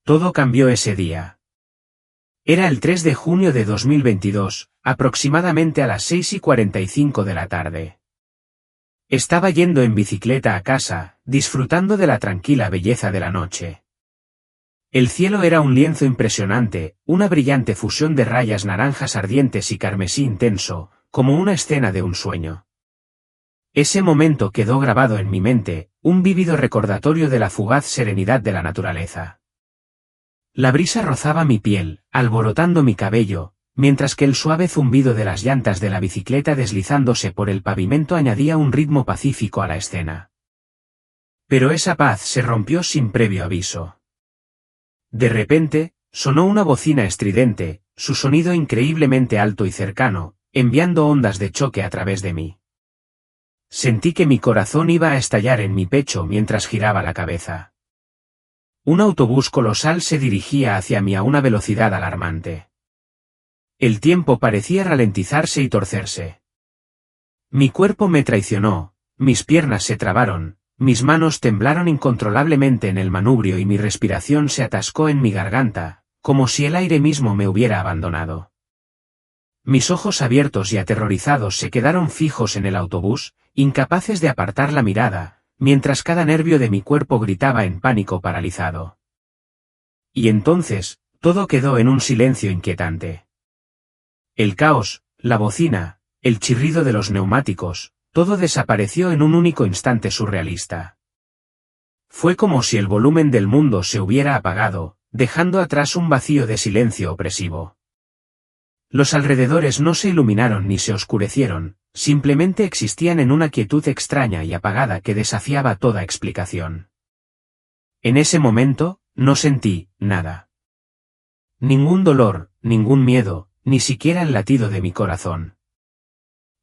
Todo cambió ese día. Era el 3 de junio de 2022, aproximadamente a las 6:45 de la tarde. Estaba yendo en bicicleta a casa, disfrutando de la tranquila belleza de la noche. El cielo era un lienzo impresionante, una brillante fusión de rayas naranjas ardientes y carmesí intenso, como una escena de un sueño. Ese momento quedó grabado en mi mente, un vívido recordatorio de la fugaz serenidad de la naturaleza. La brisa rozaba mi piel, alborotando mi cabello, mientras que el suave zumbido de las llantas de la bicicleta deslizándose por el pavimento añadía un ritmo pacífico a la escena. Pero esa paz se rompió sin previo aviso. De repente, sonó una bocina estridente, su sonido increíblemente alto y cercano, enviando ondas de choque a través de mí. Sentí que mi corazón iba a estallar en mi pecho mientras giraba la cabeza. Un autobús colosal se dirigía hacia mí a una velocidad alarmante. El tiempo parecía ralentizarse y torcerse. Mi cuerpo me traicionó, mis piernas se trabaron, mis manos temblaron incontrolablemente en el manubrio y mi respiración se atascó en mi garganta, como si el aire mismo me hubiera abandonado. Mis ojos abiertos y aterrorizados se quedaron fijos en el autobús, incapaces de apartar la mirada, mientras cada nervio de mi cuerpo gritaba en pánico paralizado. Y entonces, todo quedó en un silencio inquietante. El caos, la bocina, el chirrido de los neumáticos, todo desapareció en un único instante surrealista. Fue como si el volumen del mundo se hubiera apagado, dejando atrás un vacío de silencio opresivo. Los alrededores no se iluminaron ni se oscurecieron, simplemente existían en una quietud extraña y apagada que desafiaba toda explicación. En ese momento, no sentí nada. Ningún dolor, ningún miedo, ni siquiera el latido de mi corazón.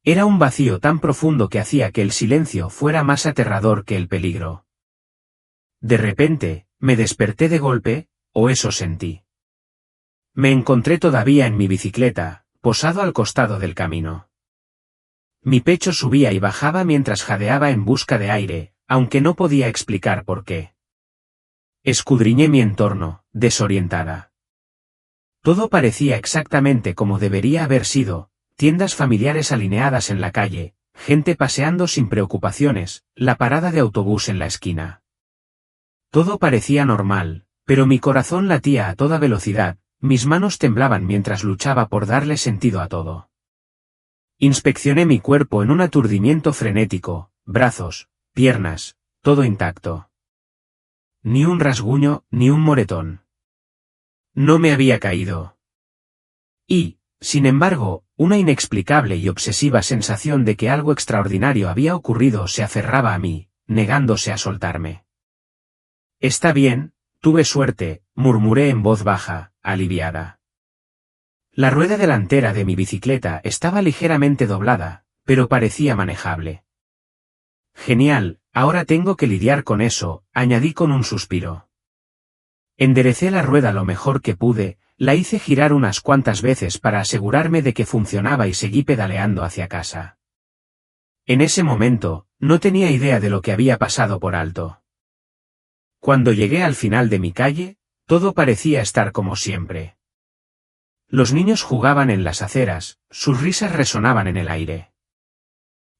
Era un vacío tan profundo que hacía que el silencio fuera más aterrador que el peligro. De repente, me desperté de golpe, o eso sentí. Me encontré todavía en mi bicicleta, posado al costado del camino. Mi pecho subía y bajaba mientras jadeaba en busca de aire, aunque no podía explicar por qué. Escudriñé mi entorno, desorientada. Todo parecía exactamente como debería haber sido. Tiendas familiares alineadas en la calle, gente paseando sin preocupaciones, la parada de autobús en la esquina. Todo parecía normal, pero mi corazón latía a toda velocidad, mis manos temblaban mientras luchaba por darle sentido a todo. Inspeccioné mi cuerpo en un aturdimiento frenético, brazos, piernas, todo intacto. Ni un rasguño, ni un moretón. No me había caído. Y, sin embargo, una inexplicable y obsesiva sensación de que algo extraordinario había ocurrido se aferraba a mí, negándose a soltarme. Está bien, tuve suerte, murmuré en voz baja, aliviada. La rueda delantera de mi bicicleta estaba ligeramente doblada, pero parecía manejable. Genial, ahora tengo que lidiar con eso, añadí con un suspiro. Enderecé la rueda lo mejor que pude, la hice girar unas cuantas veces para asegurarme de que funcionaba y seguí pedaleando hacia casa. En ese momento, no tenía idea de lo que había pasado por alto. Cuando llegué al final de mi calle, todo parecía estar como siempre. Los niños jugaban en las aceras, sus risas resonaban en el aire.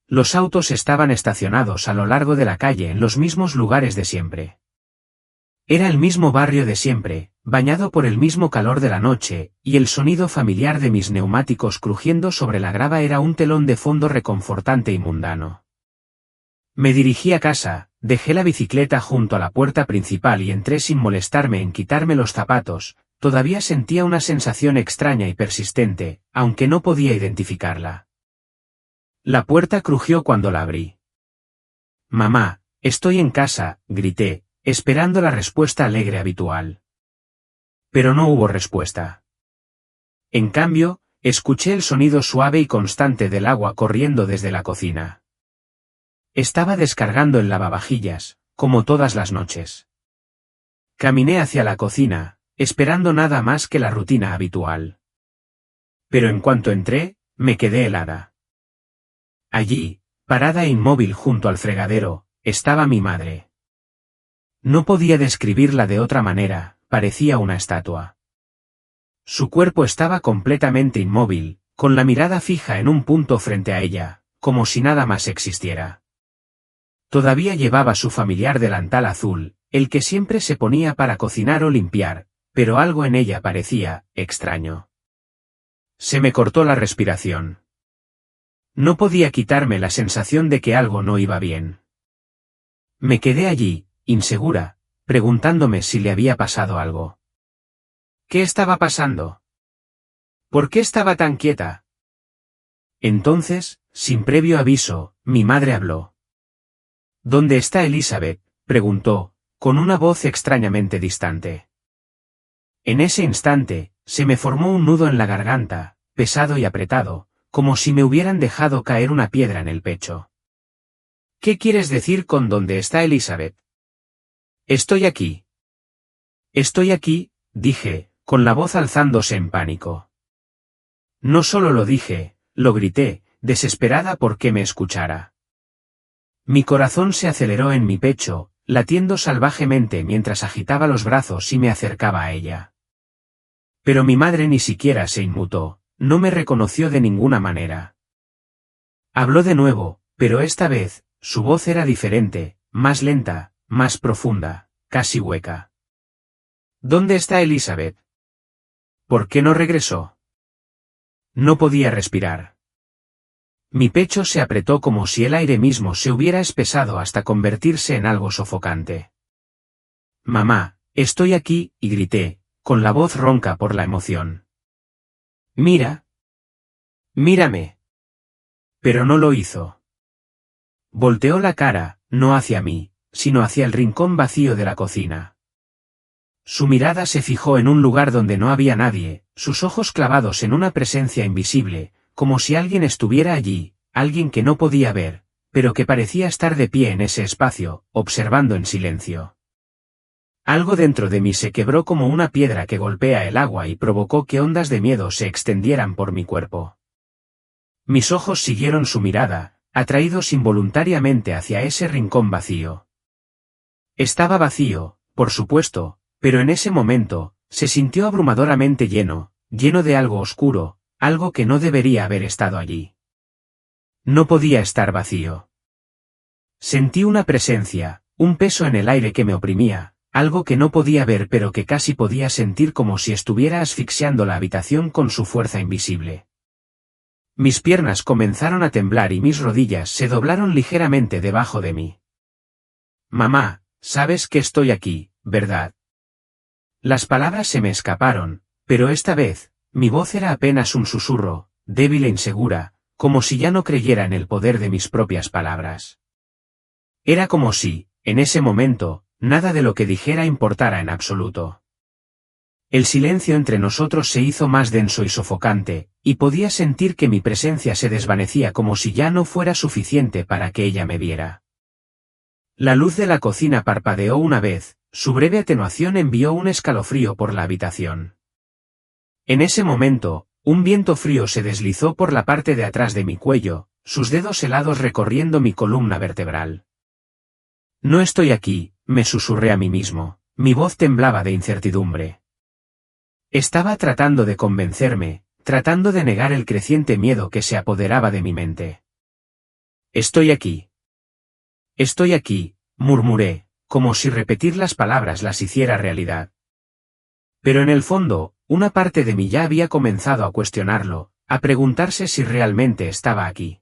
Los autos estaban estacionados a lo largo de la calle en los mismos lugares de siempre. Era el mismo barrio de siempre, bañado por el mismo calor de la noche, y el sonido familiar de mis neumáticos crujiendo sobre la grava era un telón de fondo reconfortante y mundano. Me dirigí a casa, dejé la bicicleta junto a la puerta principal y entré sin molestarme en quitarme los zapatos. Todavía sentía una sensación extraña y persistente, aunque no podía identificarla. La puerta crujió cuando la abrí. «Mamá, estoy en casa», grité, esperando la respuesta alegre habitual. Pero no hubo respuesta. En cambio, escuché el sonido suave y constante del agua corriendo desde la cocina. Estaba descargando el lavavajillas, como todas las noches. Caminé hacia la cocina, esperando nada más que la rutina habitual. Pero en cuanto entré, me quedé helada. Allí, parada e inmóvil junto al fregadero, estaba mi madre. No podía describirla de otra manera, parecía una estatua. Su cuerpo estaba completamente inmóvil, con la mirada fija en un punto frente a ella, como si nada más existiera. Todavía llevaba su familiar delantal azul, el que siempre se ponía para cocinar o limpiar, pero algo en ella parecía extraño. Se me cortó la respiración. No podía quitarme la sensación de que algo no iba bien. Me quedé allí, insegura, preguntándome si le había pasado algo. ¿Qué estaba pasando? ¿Por qué estaba tan quieta? Entonces, sin previo aviso, mi madre habló. ¿Dónde está Elizabeth?, preguntó, con una voz extrañamente distante. En ese instante, se me formó un nudo en la garganta, pesado y apretado, como si me hubieran dejado caer una piedra en el pecho. ¿Qué quieres decir con dónde está Elizabeth? Estoy aquí. Estoy aquí, dije, con la voz alzándose en pánico. No solo lo dije, lo grité, desesperada por que me escuchara. Mi corazón se aceleró en mi pecho, latiendo salvajemente mientras agitaba los brazos y me acercaba a ella. Pero mi madre ni siquiera se inmutó, no me reconoció de ninguna manera. Habló de nuevo, pero esta vez, su voz era diferente, más lenta, más profunda, casi hueca. ¿Dónde está Elizabeth? ¿Por qué no regresó? No podía respirar. Mi pecho se apretó como si el aire mismo se hubiera espesado hasta convertirse en algo sofocante. Mamá, estoy aquí, y grité, con la voz ronca por la emoción. Mira. Mírame. Pero no lo hizo. Volteó la cara, no hacia mí, sino hacia el rincón vacío de la cocina. Su mirada se fijó en un lugar donde no había nadie, sus ojos clavados en una presencia invisible, como si alguien estuviera allí, alguien que no podía ver, pero que parecía estar de pie en ese espacio, observando en silencio. Algo dentro de mí se quebró como una piedra que golpea el agua y provocó que ondas de miedo se extendieran por mi cuerpo. Mis ojos siguieron su mirada, atraídos involuntariamente hacia ese rincón vacío. Estaba vacío, por supuesto, pero en ese momento, se sintió abrumadoramente lleno de algo oscuro, algo que no debería haber estado allí. No podía estar vacío. Sentí una presencia, un peso en el aire que me oprimía, algo que no podía ver pero que casi podía sentir como si estuviera asfixiando la habitación con su fuerza invisible. Mis piernas comenzaron a temblar y mis rodillas se doblaron ligeramente debajo de mí. Mamá, sabes que estoy aquí, ¿verdad? Las palabras se me escaparon, pero esta vez, mi voz era apenas un susurro, débil e insegura, como si ya no creyera en el poder de mis propias palabras. Era como si, en ese momento, nada de lo que dijera importara en absoluto. El silencio entre nosotros se hizo más denso y sofocante, y podía sentir que mi presencia se desvanecía como si ya no fuera suficiente para que ella me viera. La luz de la cocina parpadeó una vez, su breve atenuación envió un escalofrío por la habitación. En ese momento, un viento frío se deslizó por la parte de atrás de mi cuello, sus dedos helados recorriendo mi columna vertebral. No estoy aquí, me susurré a mí mismo, mi voz temblaba de incertidumbre. Estaba tratando de convencerme, tratando de negar el creciente miedo que se apoderaba de mi mente. Estoy aquí. Estoy aquí, murmuré, como si repetir las palabras las hiciera realidad. Pero en el fondo, una parte de mí ya había comenzado a cuestionarlo, a preguntarse si realmente estaba aquí.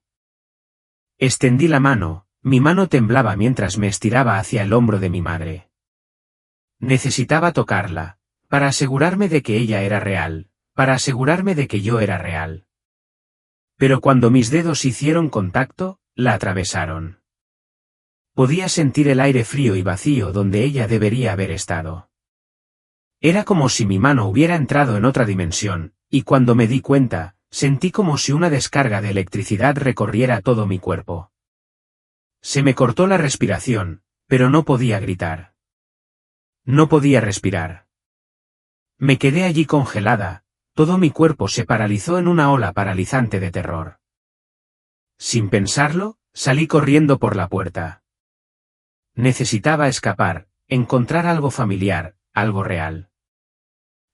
Extendí la mano, mi mano temblaba mientras me estiraba hacia el hombro de mi madre. Necesitaba tocarla, para asegurarme de que ella era real, para asegurarme de que yo era real. Pero cuando mis dedos hicieron contacto, la atravesaron. Podía sentir el aire frío y vacío donde ella debería haber estado. Era como si mi mano hubiera entrado en otra dimensión, y cuando me di cuenta, sentí como si una descarga de electricidad recorriera todo mi cuerpo. Se me cortó la respiración, pero no podía gritar. No podía respirar. Me quedé allí congelada, todo mi cuerpo se paralizó en una ola paralizante de terror. Sin pensarlo, salí corriendo por la puerta. Necesitaba escapar, encontrar algo familiar, algo real.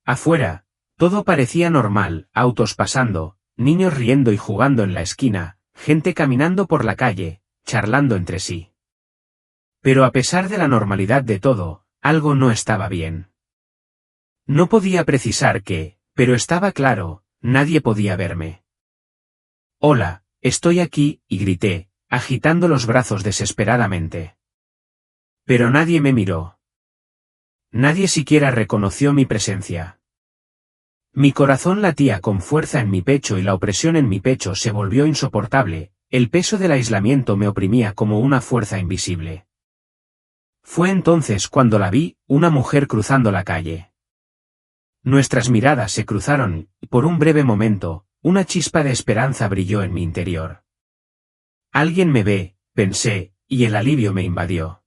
Afuera, todo parecía normal, autos pasando, niños riendo y jugando en la esquina, gente caminando por la calle, charlando entre sí. Pero a pesar de la normalidad de todo, algo no estaba bien. No podía precisar qué, pero estaba claro, nadie podía verme. «Hola, estoy aquí», y grité, agitando los brazos desesperadamente. Pero nadie me miró. Nadie siquiera reconoció mi presencia. Mi corazón latía con fuerza en mi pecho y la opresión en mi pecho se volvió insoportable, el peso del aislamiento me oprimía como una fuerza invisible. Fue entonces cuando la vi, una mujer cruzando la calle. Nuestras miradas se cruzaron, y por un breve momento, una chispa de esperanza brilló en mi interior. Alguien me ve, pensé, y el alivio me invadió.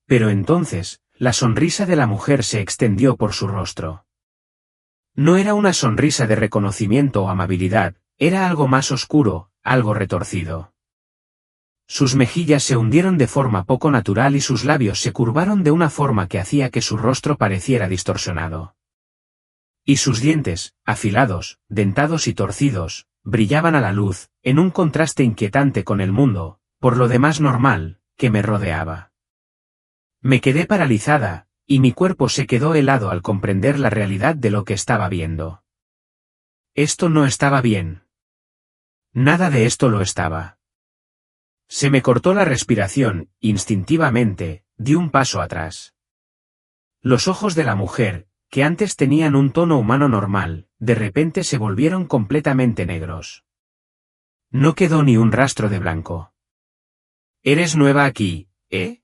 Pero entonces, la sonrisa de la mujer se extendió por su rostro. No era una sonrisa de reconocimiento o amabilidad, era algo más oscuro, algo retorcido. Sus mejillas se hundieron de forma poco natural y sus labios se curvaron de una forma que hacía que su rostro pareciera distorsionado. Y sus dientes, afilados, dentados y torcidos, brillaban a la luz, en un contraste inquietante con el mundo, por lo demás normal, que me rodeaba. Me quedé paralizada, y mi cuerpo se quedó helado al comprender la realidad de lo que estaba viendo. Esto no estaba bien. Nada de esto lo estaba. Se me cortó la respiración, instintivamente, di un paso atrás. Los ojos de la mujer, que antes tenían un tono humano normal, de repente se volvieron completamente negros. No quedó ni un rastro de blanco. «Eres nueva aquí, ¿eh?»,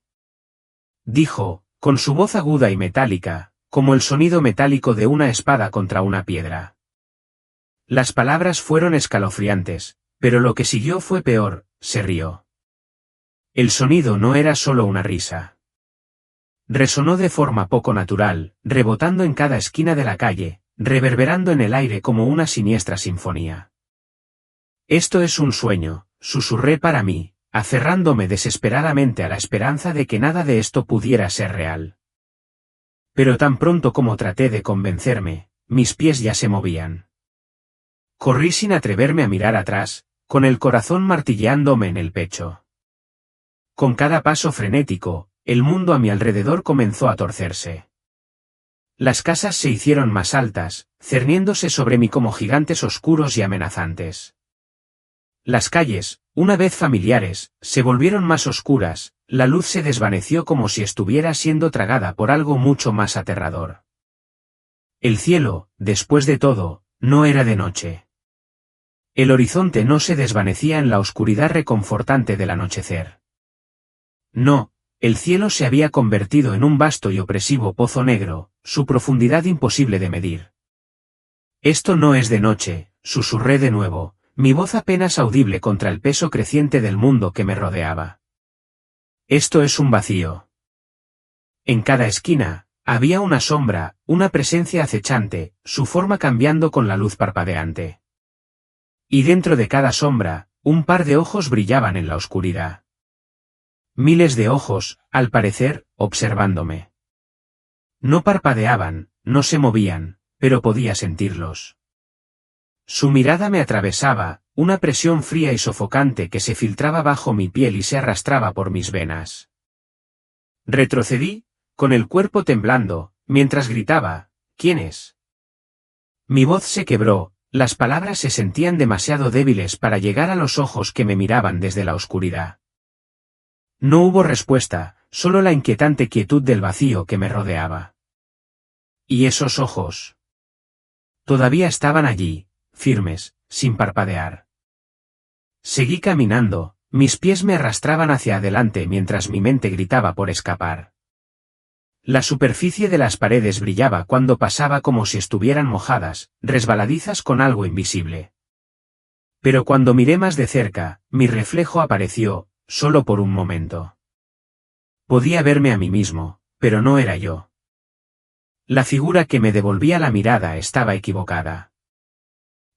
dijo, con su voz aguda y metálica, como el sonido metálico de una espada contra una piedra. Las palabras fueron escalofriantes, pero lo que siguió fue peor, se rió. El sonido no era solo una risa. Resonó de forma poco natural, rebotando en cada esquina de la calle, reverberando en el aire como una siniestra sinfonía. «Esto es un sueño», susurré para mí, aferrándome desesperadamente a la esperanza de que nada de esto pudiera ser real. Pero tan pronto como traté de convencerme, mis pies ya se movían. Corrí sin atreverme a mirar atrás, con el corazón martilleándome en el pecho. Con cada paso frenético, el mundo a mi alrededor comenzó a torcerse. Las casas se hicieron más altas, cerniéndose sobre mí como gigantes oscuros y amenazantes. Las calles, una vez familiares, se volvieron más oscuras, la luz se desvaneció como si estuviera siendo tragada por algo mucho más aterrador. El cielo, después de todo, no era de noche. El horizonte no se desvanecía en la oscuridad reconfortante del anochecer. No, el cielo se había convertido en un vasto y opresivo pozo negro, su profundidad imposible de medir. «Esto no es de noche», susurré de nuevo, mi voz apenas audible contra el peso creciente del mundo que me rodeaba. «Esto es un vacío». En cada esquina, había una sombra, una presencia acechante, su forma cambiando con la luz parpadeante. Y dentro de cada sombra, un par de ojos brillaban en la oscuridad. Miles de ojos, al parecer, observándome. No parpadeaban, no se movían, pero podía sentirlos. Su mirada me atravesaba, una presión fría y sofocante que se filtraba bajo mi piel y se arrastraba por mis venas. Retrocedí, con el cuerpo temblando, mientras gritaba, «¿Quién es?». Mi voz se quebró, las palabras se sentían demasiado débiles para llegar a los ojos que me miraban desde la oscuridad. No hubo respuesta, solo la inquietante quietud del vacío que me rodeaba. ¿Y esos ojos? Todavía estaban allí, firmes, sin parpadear. Seguí caminando, mis pies me arrastraban hacia adelante mientras mi mente gritaba por escapar. La superficie de las paredes brillaba cuando pasaba como si estuvieran mojadas, resbaladizas con algo invisible. Pero cuando miré más de cerca, mi reflejo apareció, solo por un momento. Podía verme a mí mismo, pero no era yo. La figura que me devolvía la mirada estaba equivocada.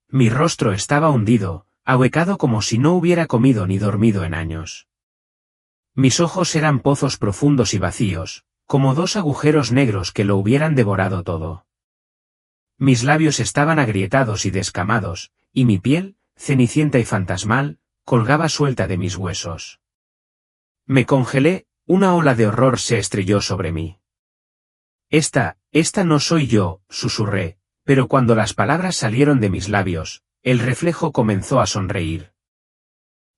Mi rostro estaba hundido, ahuecado como si no hubiera comido ni dormido en años. Mis ojos eran pozos profundos y vacíos, como dos agujeros negros que lo hubieran devorado todo. Mis labios estaban agrietados y descamados, y mi piel, cenicienta y fantasmal, colgaba suelta de mis huesos. Me congelé, una ola de horror se estrelló sobre mí. Esta no soy yo, susurré, pero cuando las palabras salieron de mis labios, el reflejo comenzó a sonreír.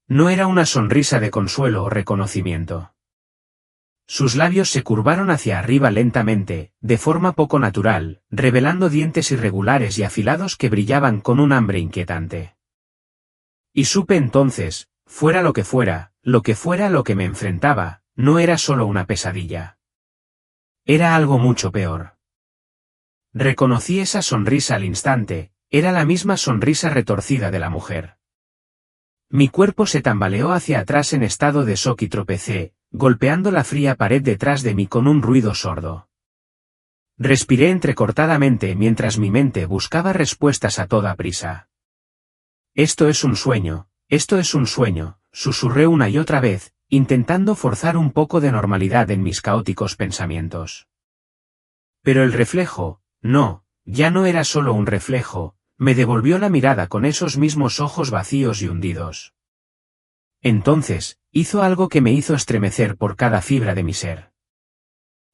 No era una sonrisa de consuelo o reconocimiento. Sus labios se curvaron hacia arriba lentamente, de forma poco natural, revelando dientes irregulares y afilados que brillaban con un hambre inquietante. Y supe entonces, fuera lo que fuera lo que me enfrentaba, no era solo una pesadilla. Era algo mucho peor. Reconocí esa sonrisa al instante, era la misma sonrisa retorcida de la mujer. Mi cuerpo se tambaleó hacia atrás en estado de shock y tropecé, golpeando la fría pared detrás de mí con un ruido sordo. Respiré entrecortadamente mientras mi mente buscaba respuestas a toda prisa. Esto es un sueño, susurré una y otra vez, intentando forzar un poco de normalidad en mis caóticos pensamientos. Pero el reflejo, ya no era solo un reflejo, me devolvió la mirada con esos mismos ojos vacíos y hundidos. Entonces, hizo algo que me hizo estremecer por cada fibra de mi ser.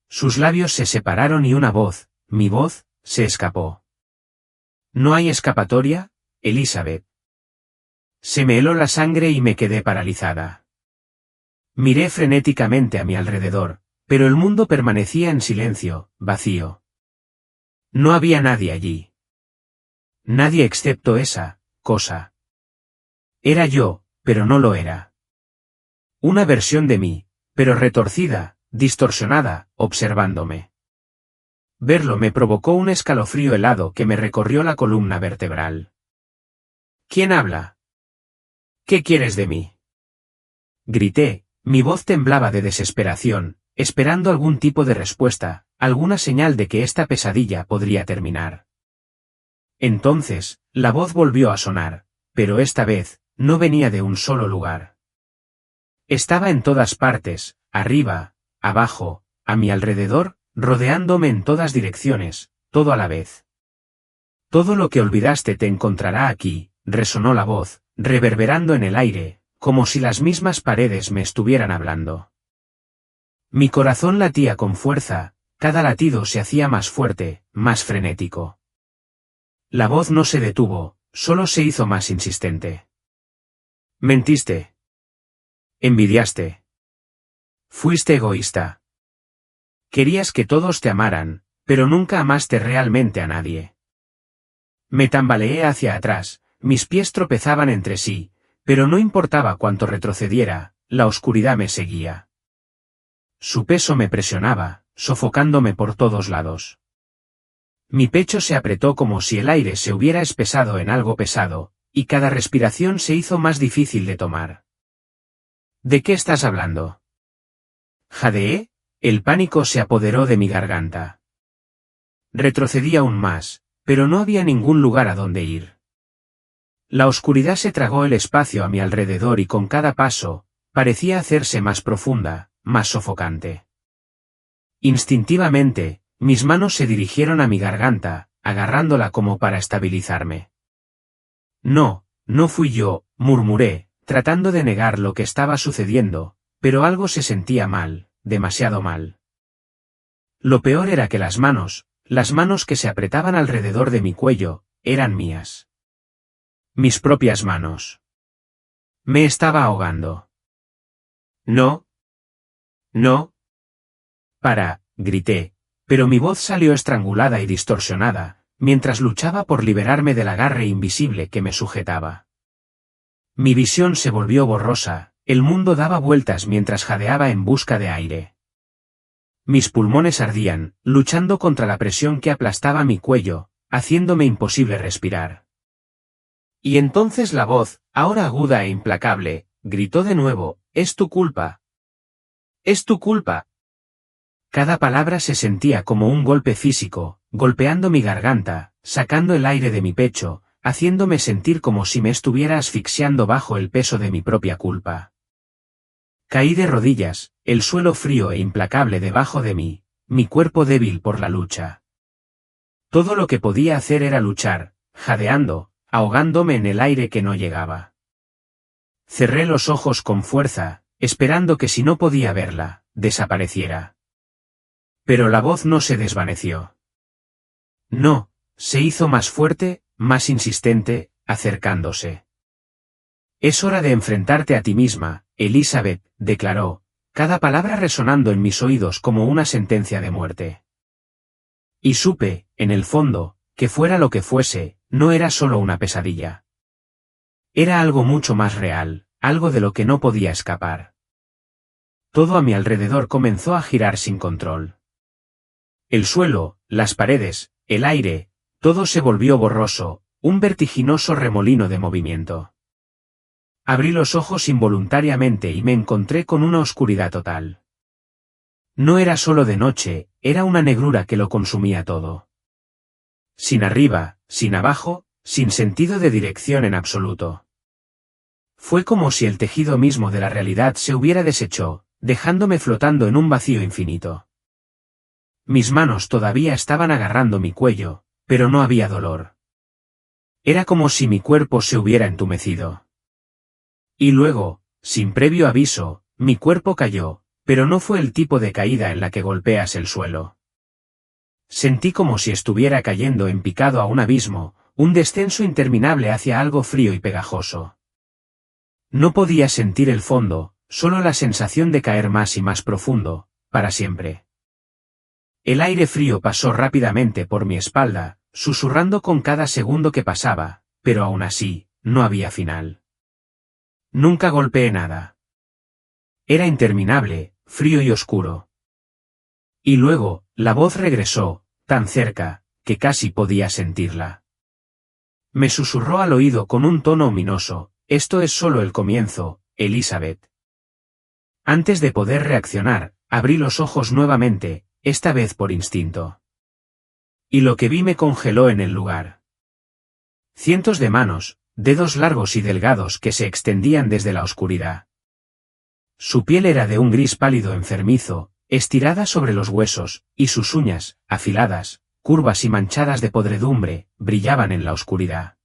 Sus labios se separaron y una voz, mi voz, se escapó. ¿No hay escapatoria, Elizabeth? Se me heló la sangre y me quedé paralizada. Miré frenéticamente a mi alrededor, pero el mundo permanecía en silencio, vacío. No había nadie allí. Nadie excepto esa cosa. Era yo, pero no lo era. Una versión de mí, pero retorcida, distorsionada, observándome. Verlo me provocó un escalofrío helado que me recorrió la columna vertebral. ¿Quién habla? ¿Qué quieres de mí? Grité, mi voz temblaba de desesperación, esperando algún tipo de respuesta, alguna señal de que esta pesadilla podría terminar. Entonces, la voz volvió a sonar, pero esta vez, no venía de un solo lugar. Estaba en todas partes, arriba, abajo, a mi alrededor, rodeándome en todas direcciones, todo a la vez. Todo lo que olvidaste te encontrará aquí, resonó la voz, reverberando en el aire, como si las mismas paredes me estuvieran hablando. Mi corazón latía con fuerza, cada latido se hacía más fuerte, más frenético. La voz no se detuvo, solo se hizo más insistente. Mentiste. Envidiaste. Fuiste egoísta. Querías que todos te amaran, pero nunca amaste realmente a nadie. Me tambaleé hacia atrás, mis pies tropezaban entre sí, pero no importaba cuánto retrocediera, la oscuridad me seguía. Su peso me presionaba, sofocándome por todos lados. Mi pecho se apretó como si el aire se hubiera espesado en algo pesado, y cada respiración se hizo más difícil de tomar. ¿De qué estás hablando? Jadeé, el pánico se apoderó de mi garganta. Retrocedí aún más, pero no había ningún lugar a donde ir. La oscuridad se tragó el espacio a mi alrededor y con cada paso, parecía hacerse más profunda, más sofocante. Instintivamente, mis manos se dirigieron a mi garganta, agarrándola como para estabilizarme. No fui yo, murmuré, tratando de negar lo que estaba sucediendo, pero algo se sentía mal, demasiado mal. Lo peor era que las manos que se apretaban alrededor de mi cuello, eran mías. Mis propias manos. Me estaba ahogando. No. Grité, pero mi voz salió estrangulada y distorsionada, mientras luchaba por liberarme del agarre invisible que me sujetaba. Mi visión se volvió borrosa, el mundo daba vueltas mientras jadeaba en busca de aire. Mis pulmones ardían, luchando contra la presión que aplastaba mi cuello, haciéndome imposible respirar. Y entonces la voz, ahora aguda e implacable, gritó de nuevo, «Es tu culpa. Es tu culpa». Cada palabra se sentía como un golpe físico, golpeando mi garganta, sacando el aire de mi pecho, haciéndome sentir como si me estuviera asfixiando bajo el peso de mi propia culpa. Caí de rodillas, el suelo frío e implacable debajo de mí, mi cuerpo débil por la lucha. Todo lo que podía hacer era luchar, jadeando, ahogándome en el aire que no llegaba. Cerré los ojos con fuerza, esperando que si no podía verla, desapareciera. Pero la voz no se desvaneció. No, se hizo más fuerte, más insistente, acercándose. Es hora de enfrentarte a ti misma, Elizabeth, declaró, cada palabra resonando en mis oídos como una sentencia de muerte. Y supe, en el fondo, que fuera lo que fuese, no era solo una pesadilla. Era algo mucho más real, algo de lo que no podía escapar. Todo a mi alrededor comenzó a girar sin control. El suelo, las paredes, el aire, todo se volvió borroso, un vertiginoso remolino de movimiento. Abrí los ojos involuntariamente y me encontré con una oscuridad total. No era solo de noche, era una negrura que lo consumía todo. Sin arriba, sin abajo, sin sentido de dirección en absoluto. Fue como si el tejido mismo de la realidad se hubiera deshecho, dejándome flotando en un vacío infinito. Mis manos todavía estaban agarrando mi cuello, pero no había dolor. Era como si mi cuerpo se hubiera entumecido. Y luego, sin previo aviso, mi cuerpo cayó, pero no fue el tipo de caída en la que golpeas el suelo. Sentí como si estuviera cayendo en picado a un abismo, un descenso interminable hacia algo frío y pegajoso. No podía sentir el fondo, solo la sensación de caer más y más profundo, para siempre. El aire frío pasó rápidamente por mi espalda, susurrando con cada segundo que pasaba, pero aún así, no había final. Nunca golpeé nada. Era interminable, frío y oscuro. Y luego, la voz regresó, tan cerca, que casi podía sentirla. Me susurró al oído con un tono ominoso, esto es solo el comienzo, Elizabeth. Antes de poder reaccionar, abrí los ojos nuevamente, esta vez por instinto. Y lo que vi me congeló en el lugar. Cientos de manos, dedos largos y delgados que se extendían desde la oscuridad. Su piel era de un gris pálido enfermizo, estirada sobre los huesos, y sus uñas, afiladas, curvas y manchadas de podredumbre, brillaban en la oscuridad.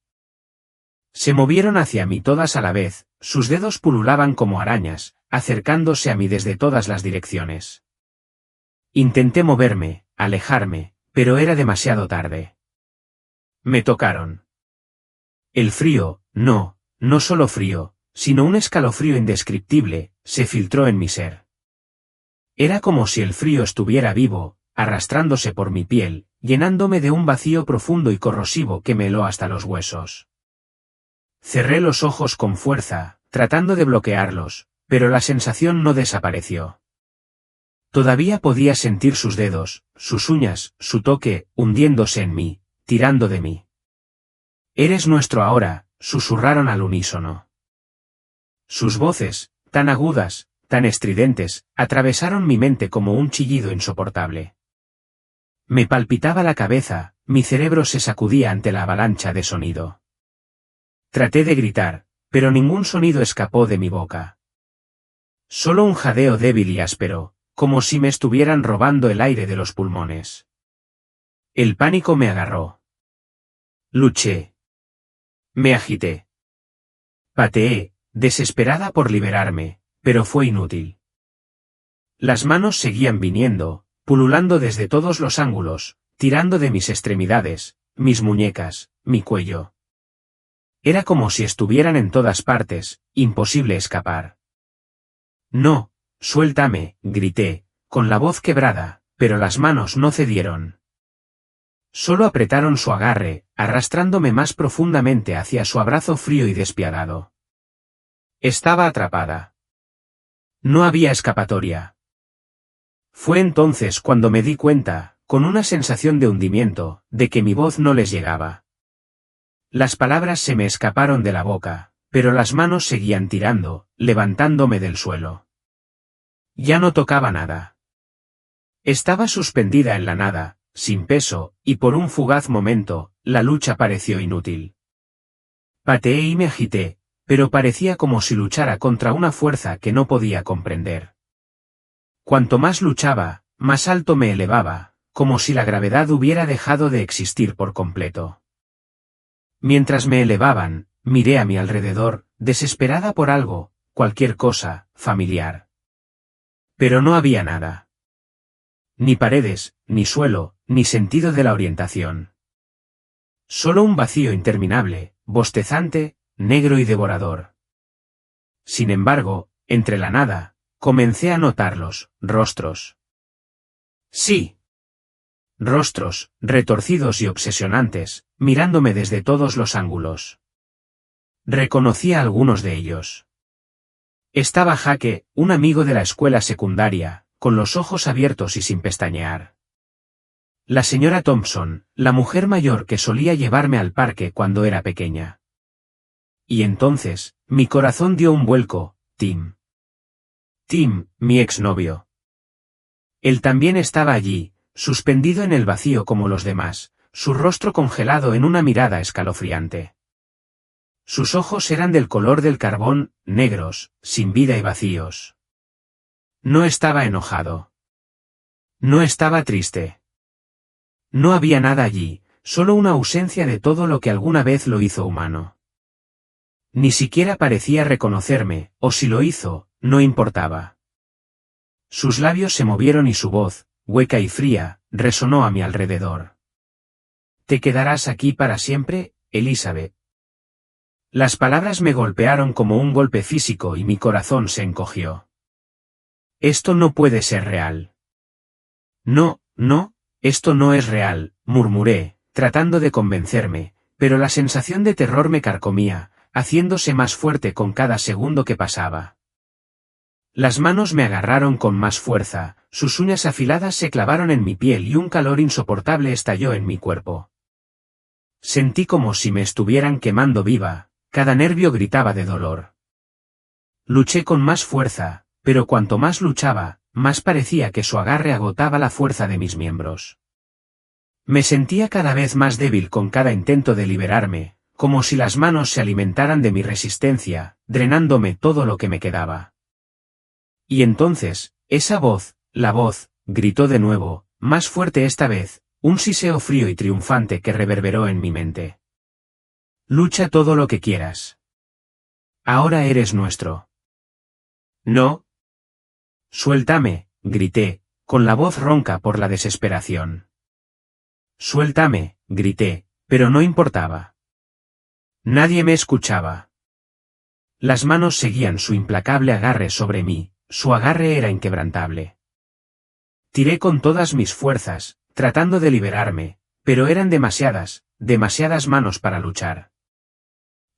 Se movieron hacia mí todas a la vez, sus dedos pululaban como arañas, acercándose a mí desde todas las direcciones. Intenté moverme, alejarme, pero era demasiado tarde. Me tocaron. El frío, no solo frío, sino un escalofrío indescriptible, se filtró en mi ser. Era como si el frío estuviera vivo, arrastrándose por mi piel, llenándome de un vacío profundo y corrosivo que me heló hasta los huesos. Cerré los ojos con fuerza, tratando de bloquearlos, pero la sensación no desapareció. Todavía podía sentir sus dedos, sus uñas, su toque, hundiéndose en mí, tirando de mí. «Eres nuestro ahora», susurraron al unísono. Sus voces, tan agudas, tan estridentes, atravesaron mi mente como un chillido insoportable. Me palpitaba la cabeza, mi cerebro se sacudía ante la avalancha de sonido. Traté de gritar, pero ningún sonido escapó de mi boca. Solo un jadeo débil y áspero, como si me estuvieran robando el aire de los pulmones. El pánico me agarró. Luché. Me agité. Pateé, desesperada por liberarme, pero fue inútil. Las manos seguían viniendo, pululando desde todos los ángulos, tirando de mis extremidades, mis muñecas, mi cuello. Era como si estuvieran en todas partes, imposible escapar. «No, suéltame», grité, con la voz quebrada, pero las manos no cedieron. Solo apretaron su agarre, arrastrándome más profundamente hacia su abrazo frío y despiadado. Estaba atrapada. No había escapatoria. Fue entonces cuando me di cuenta, con una sensación de hundimiento, de que mi voz no les llegaba. Las palabras se me escaparon de la boca, pero las manos seguían tirando, levantándome del suelo. Ya no tocaba nada. Estaba suspendida en la nada, sin peso, y por un fugaz momento, la lucha pareció inútil. Pateé y me agité, pero parecía como si luchara contra una fuerza que no podía comprender. Cuanto más luchaba, más alto me elevaba, como si la gravedad hubiera dejado de existir por completo. Mientras me elevaban, miré a mi alrededor, desesperada por algo, cualquier cosa, familiar. Pero no había nada. Ni paredes, ni suelo, ni sentido de la orientación. Solo un vacío interminable, bostezante, negro y devorador. Sin embargo, entre la nada, comencé a notar los rostros. Sí. Rostros, retorcidos y obsesionantes, mirándome desde todos los ángulos. Reconocí a algunos de ellos. Estaba Jake, un amigo de la escuela secundaria, con los ojos abiertos y sin pestañear. La señora Thompson, la mujer mayor que solía llevarme al parque cuando era pequeña. Y entonces, mi corazón dio un vuelco, Tim. Tim, mi exnovio. Él también estaba allí, suspendido en el vacío como los demás, su rostro congelado en una mirada escalofriante. Sus ojos eran del color del carbón, negros, sin vida y vacíos. No estaba enojado. No estaba triste. No había nada allí, solo una ausencia de todo lo que alguna vez lo hizo humano. Ni siquiera parecía reconocerme, o si lo hizo, no importaba. Sus labios se movieron y su voz, hueca y fría, resonó a mi alrededor. ¿Te quedarás aquí para siempre, Elizabeth? Las palabras me golpearon como un golpe físico y mi corazón se encogió. Esto no puede ser real. No, esto no es real, murmuré, tratando de convencerme, pero la sensación de terror me carcomía, haciéndose más fuerte con cada segundo que pasaba. Las manos me agarraron con más fuerza, sus uñas afiladas se clavaron en mi piel y un calor insoportable estalló en mi cuerpo. Sentí como si me estuvieran quemando viva, cada nervio gritaba de dolor. Luché con más fuerza, pero cuanto más luchaba, más parecía que su agarre agotaba la fuerza de mis miembros. Me sentía cada vez más débil con cada intento de liberarme, como si las manos se alimentaran de mi resistencia, drenándome todo lo que me quedaba. Y entonces, esa voz, la voz, gritó de nuevo, más fuerte esta vez, un siseo frío y triunfante que reverberó en mi mente. Lucha todo lo que quieras. Ahora eres nuestro. No. Suéltame, grité, con la voz ronca por la desesperación. Suéltame, grité, pero no importaba. Nadie me escuchaba. Las manos seguían su implacable agarre sobre mí, su agarre era inquebrantable. Tiré con todas mis fuerzas, tratando de liberarme, pero eran demasiadas manos para luchar.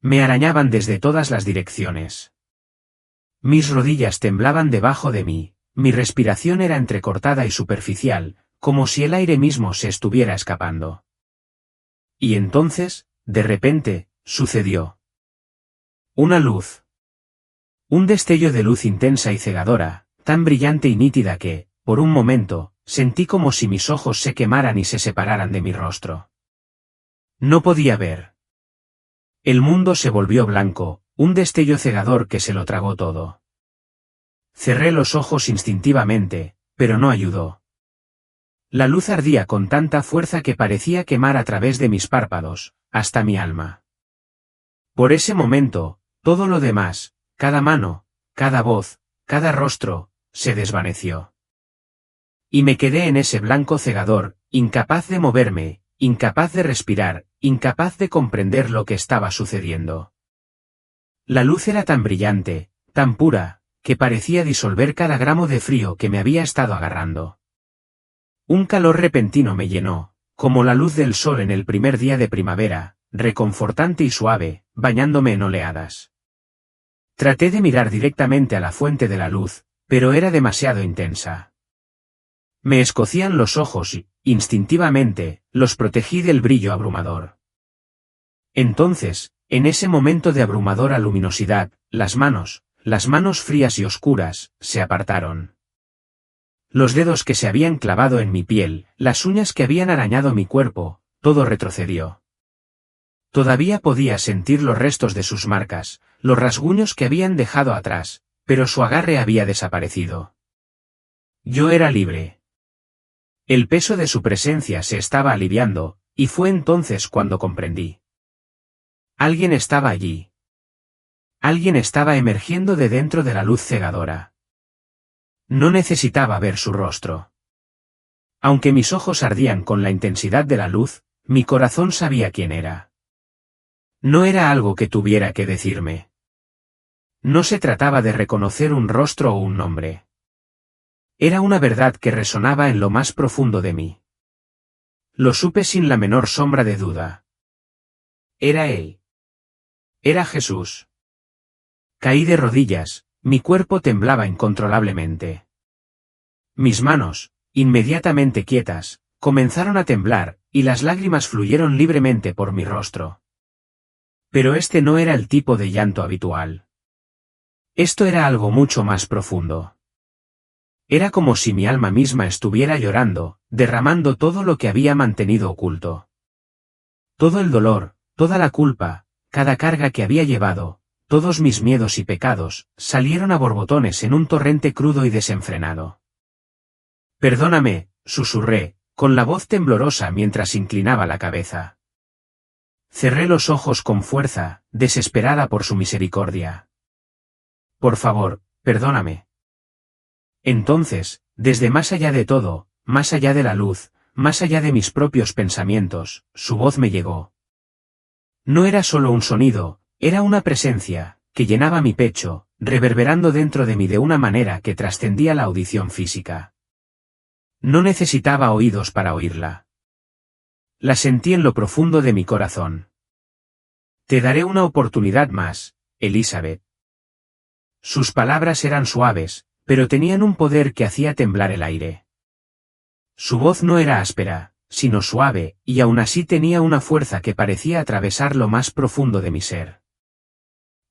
Me arañaban desde todas las direcciones. Mis rodillas temblaban debajo de mí, mi respiración era entrecortada y superficial, como si el aire mismo se estuviera escapando. Y entonces, de repente, sucedió. Una luz. Un destello de luz intensa y cegadora, tan brillante y nítida que, por un momento, sentí como si mis ojos se quemaran y se separaran de mi rostro. No podía ver. El mundo se volvió blanco, un destello cegador que se lo tragó todo. Cerré los ojos instintivamente, pero no ayudó. La luz ardía con tanta fuerza que parecía quemar a través de mis párpados, hasta mi alma. Por ese momento, todo lo demás, cada mano, cada voz, cada rostro, se desvaneció. Y me quedé en ese blanco cegador, incapaz de moverme, incapaz de respirar, incapaz de comprender lo que estaba sucediendo. La luz era tan brillante, tan pura, que parecía disolver cada gramo de frío que me había estado agarrando. Un calor repentino me llenó, como la luz del sol en el primer día de primavera, reconfortante y suave, bañándome en oleadas. Traté de mirar directamente a la fuente de la luz, pero era demasiado intensa. Me escocían los ojos y, instintivamente, los protegí del brillo abrumador. Entonces, en ese momento de abrumadora luminosidad, las manos frías y oscuras, se apartaron. Los dedos que se habían clavado en mi piel, las uñas que habían arañado mi cuerpo, todo retrocedió. Todavía podía sentir los restos de sus marcas, los rasguños que habían dejado atrás, pero su agarre había desaparecido. Yo era libre. El peso de su presencia se estaba aliviando, y fue entonces cuando comprendí. Alguien estaba allí. Alguien estaba emergiendo de dentro de la luz cegadora. No necesitaba ver su rostro. Aunque mis ojos ardían con la intensidad de la luz, mi corazón sabía quién era. No era algo que tuviera que decirme. No se trataba de reconocer un rostro o un nombre. Era una verdad que resonaba en lo más profundo de mí. Lo supe sin la menor sombra de duda. Era él. Era Jesús. Caí de rodillas, mi cuerpo temblaba incontrolablemente. Mis manos, inmediatamente quietas, comenzaron a temblar, y las lágrimas fluyeron libremente por mi rostro. Pero este no era el tipo de llanto habitual. Esto era algo mucho más profundo. Era como si mi alma misma estuviera llorando, derramando todo lo que había mantenido oculto. Todo el dolor, toda la culpa, cada carga que había llevado, todos mis miedos y pecados, salieron a borbotones en un torrente crudo y desenfrenado. Perdóname, susurré, con la voz temblorosa mientras inclinaba la cabeza. Cerré los ojos con fuerza, desesperada por su misericordia. Por favor, perdóname. Entonces, desde más allá de todo, más allá de la luz, más allá de mis propios pensamientos, su voz me llegó. No era solo un sonido, era una presencia, que llenaba mi pecho, reverberando dentro de mí de una manera que trascendía la audición física. No necesitaba oídos para oírla. La sentí en lo profundo de mi corazón. Te daré una oportunidad más, Elizabeth. Sus palabras eran suaves, pero tenían un poder que hacía temblar el aire. Su voz no era áspera, sino suave, y aún así tenía una fuerza que parecía atravesar lo más profundo de mi ser.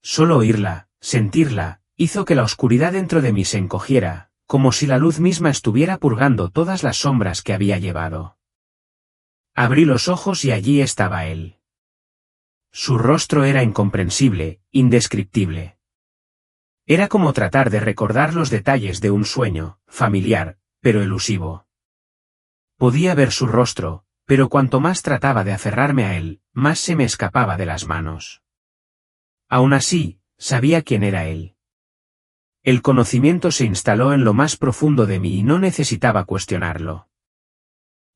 Solo oírla, sentirla, hizo que la oscuridad dentro de mí se encogiera, como si la luz misma estuviera purgando todas las sombras que había llevado. Abrí los ojos y allí estaba él. Su rostro era incomprensible, indescriptible. Era como tratar de recordar los detalles de un sueño, familiar, pero elusivo. Podía ver su rostro, pero cuanto más trataba de aferrarme a él, más se me escapaba de las manos. Aún así, sabía quién era él. El conocimiento se instaló en lo más profundo de mí y no necesitaba cuestionarlo.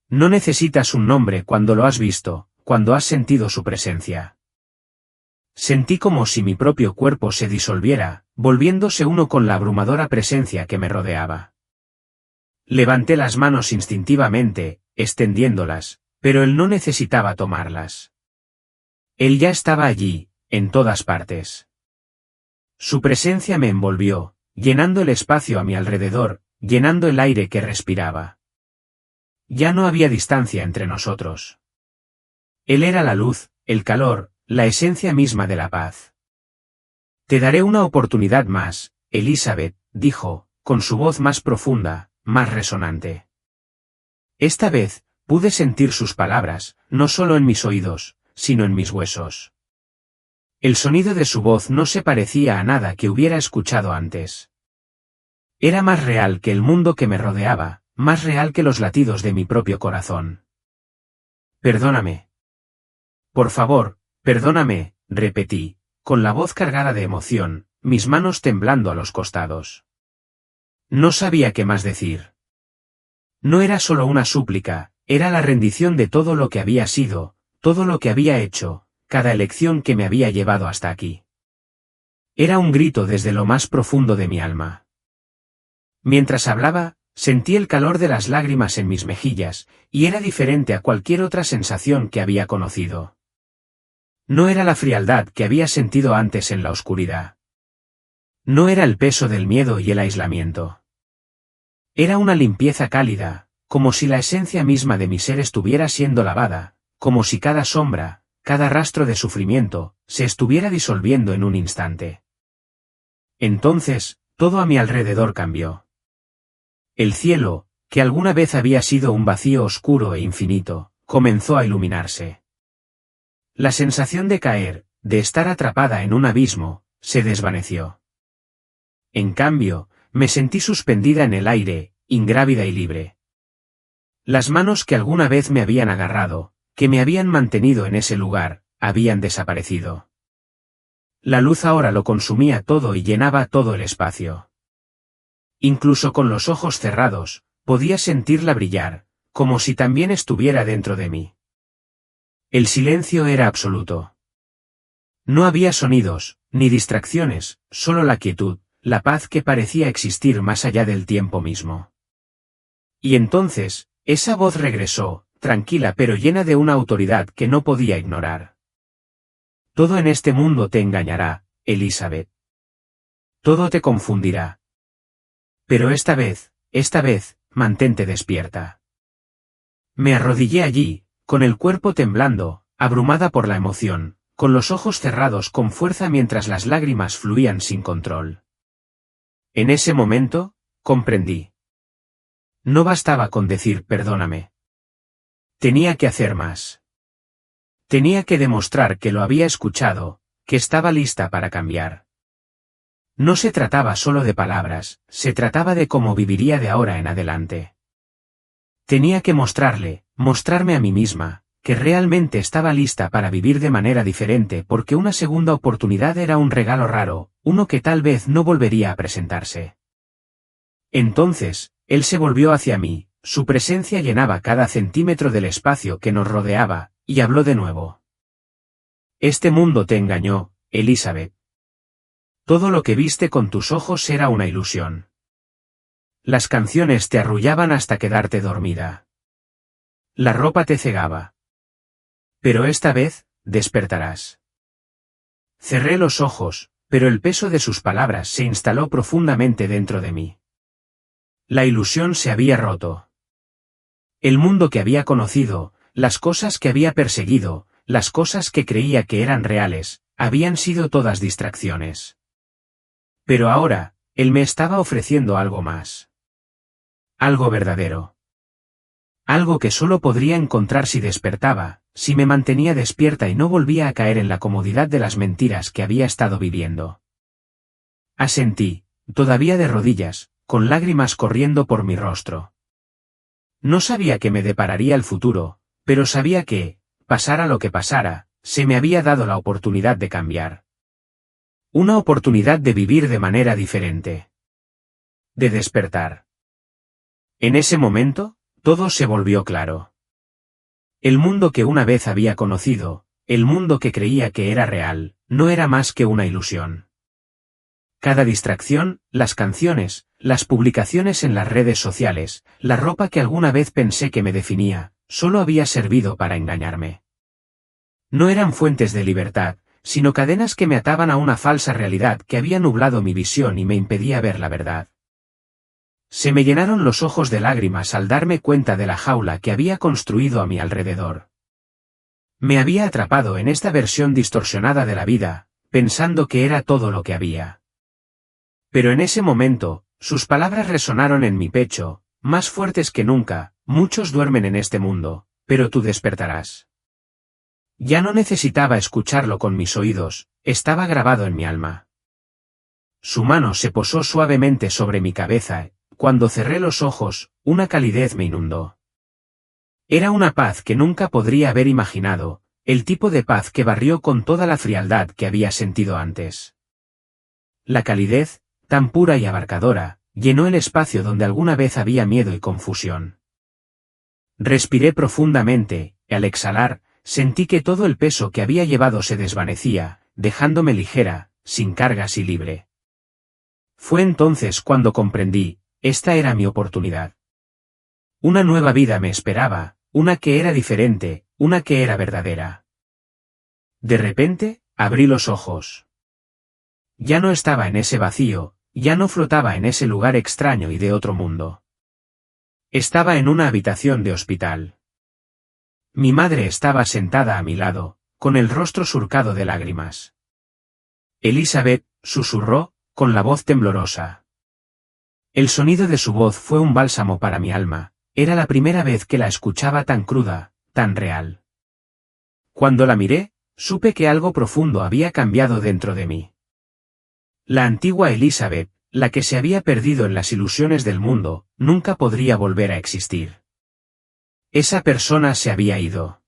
No necesitas un nombre cuando lo has visto, cuando has sentido su presencia. Sentí como si mi propio cuerpo se disolviera, volviéndose uno con la abrumadora presencia que me rodeaba. Levanté las manos instintivamente, extendiéndolas, pero él no necesitaba tomarlas. Él ya estaba allí, en todas partes. Su presencia me envolvió, llenando el espacio a mi alrededor, llenando el aire que respiraba. Ya no había distancia entre nosotros. Él era la luz, el calor, la esencia misma de la paz. Te daré una oportunidad más, Elizabeth, dijo, con su voz más profunda, más resonante. Esta vez, pude sentir sus palabras, no solo en mis oídos, sino en mis huesos. El sonido de su voz no se parecía a nada que hubiera escuchado antes. Era más real que el mundo que me rodeaba, más real que los latidos de mi propio corazón. Perdóname. Por favor, perdóname, repetí, con la voz cargada de emoción, mis manos temblando a los costados. No sabía qué más decir. No era solo una súplica, era la rendición de todo lo que había sido, todo lo que había hecho, cada elección que me había llevado hasta aquí. Era un grito desde lo más profundo de mi alma. Mientras hablaba, sentí el calor de las lágrimas en mis mejillas, y era diferente a cualquier otra sensación que había conocido. No era la frialdad que había sentido antes en la oscuridad. No era el peso del miedo y el aislamiento. Era una limpieza cálida, como si la esencia misma de mi ser estuviera siendo lavada, como si cada sombra, cada rastro de sufrimiento, se estuviera disolviendo en un instante. Entonces, todo a mi alrededor cambió. El cielo, que alguna vez había sido un vacío oscuro e infinito, comenzó a iluminarse. La sensación de caer, de estar atrapada en un abismo, se desvaneció. En cambio, me sentí suspendida en el aire, ingrávida y libre. Las manos que alguna vez me habían agarrado, que me habían mantenido en ese lugar, habían desaparecido. La luz ahora lo consumía todo y llenaba todo el espacio. Incluso con los ojos cerrados, podía sentirla brillar, como si también estuviera dentro de mí. El silencio era absoluto. No había sonidos, ni distracciones, solo la quietud, la paz que parecía existir más allá del tiempo mismo. Y entonces, esa voz regresó, tranquila pero llena de una autoridad que no podía ignorar. Todo en este mundo te engañará, Elizabeth. Todo te confundirá. Pero esta vez, mantente despierta. Me arrodillé allí, con el cuerpo temblando, abrumada por la emoción, con los ojos cerrados con fuerza mientras las lágrimas fluían sin control. En ese momento, comprendí. No bastaba con decir perdóname. Tenía que hacer más. Tenía que demostrar que lo había escuchado, que estaba lista para cambiar. No se trataba solo de palabras, se trataba de cómo viviría de ahora en adelante. Tenía que mostrarme a mí misma, que realmente estaba lista para vivir de manera diferente porque una segunda oportunidad era un regalo raro, uno que tal vez no volvería a presentarse. Entonces, él se volvió hacia mí, su presencia llenaba cada centímetro del espacio que nos rodeaba, y habló de nuevo. Este mundo te engañó, Elizabeth. Todo lo que viste con tus ojos era una ilusión. Las canciones te arrullaban hasta quedarte dormida. La ropa te cegaba. Pero esta vez, despertarás. Cerré los ojos, pero el peso de sus palabras se instaló profundamente dentro de mí. La ilusión se había roto. El mundo que había conocido, las cosas que había perseguido, las cosas que creía que eran reales, habían sido todas distracciones. Pero ahora, él me estaba ofreciendo algo más. Algo verdadero. Algo que solo podría encontrar si despertaba, si me mantenía despierta y no volvía a caer en la comodidad de las mentiras que había estado viviendo. Asentí, todavía de rodillas, con lágrimas corriendo por mi rostro. No sabía qué me depararía el futuro, pero sabía que, pasara lo que pasara, se me había dado la oportunidad de cambiar. Una oportunidad de vivir de manera diferente. De despertar. En ese momento, todo se volvió claro. El mundo que una vez había conocido, el mundo que creía que era real, no era más que una ilusión. Cada distracción, las canciones, las publicaciones en las redes sociales, la ropa que alguna vez pensé que me definía, solo había servido para engañarme. No eran fuentes de libertad, sino cadenas que me ataban a una falsa realidad que había nublado mi visión y me impedía ver la verdad. Se me llenaron los ojos de lágrimas al darme cuenta de la jaula que había construido a mi alrededor. Me había atrapado en esta versión distorsionada de la vida, pensando que era todo lo que había. Pero en ese momento, sus palabras resonaron en mi pecho, más fuertes que nunca: muchos duermen en este mundo, pero tú despertarás. Ya no necesitaba escucharlo con mis oídos, estaba grabado en mi alma. Su mano se posó suavemente sobre mi cabeza. Cuando cerré los ojos, una calidez me inundó. Era una paz que nunca podría haber imaginado, el tipo de paz que barrió con toda la frialdad que había sentido antes. La calidez, tan pura y abarcadora, llenó el espacio donde alguna vez había miedo y confusión. Respiré profundamente, y al exhalar, sentí que todo el peso que había llevado se desvanecía, dejándome ligera, sin cargas y libre. Fue entonces cuando comprendí: esta era mi oportunidad. Una nueva vida me esperaba, una que era diferente, una que era verdadera. De repente, abrí los ojos. Ya no estaba en ese vacío, ya no flotaba en ese lugar extraño y de otro mundo. Estaba en una habitación de hospital. Mi madre estaba sentada a mi lado, con el rostro surcado de lágrimas. Elizabeth, susurró, con la voz temblorosa. El sonido de su voz fue un bálsamo para mi alma, era la primera vez que la escuchaba tan cruda, tan real. Cuando la miré, supe que algo profundo había cambiado dentro de mí. La antigua Elizabeth, la que se había perdido en las ilusiones del mundo, nunca podría volver a existir. Esa persona se había ido.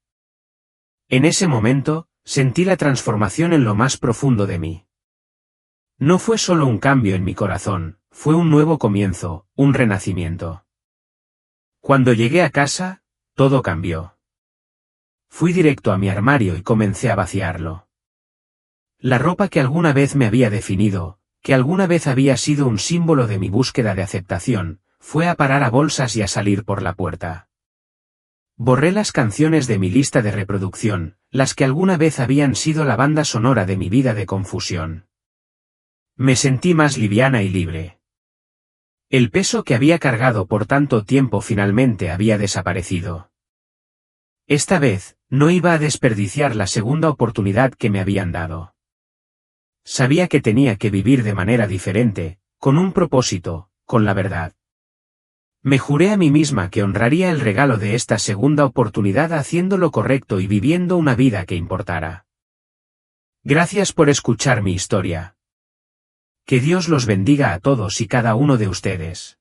En ese momento, sentí la transformación en lo más profundo de mí. No fue solo un cambio en mi corazón, fue un nuevo comienzo, un renacimiento. Cuando llegué a casa, todo cambió. Fui directo a mi armario y comencé a vaciarlo. La ropa que alguna vez me había definido, que alguna vez había sido un símbolo de mi búsqueda de aceptación, fue a parar a bolsas y a salir por la puerta. Borré las canciones de mi lista de reproducción, las que alguna vez habían sido la banda sonora de mi vida de confusión. Me sentí más liviana y libre. El peso que había cargado por tanto tiempo finalmente había desaparecido. Esta vez, no iba a desperdiciar la segunda oportunidad que me habían dado. Sabía que tenía que vivir de manera diferente, con un propósito, con la verdad. Me juré a mí misma que honraría el regalo de esta segunda oportunidad haciendo lo correcto y viviendo una vida que importara. Gracias por escuchar mi historia. Que Dios los bendiga a todos y cada uno de ustedes.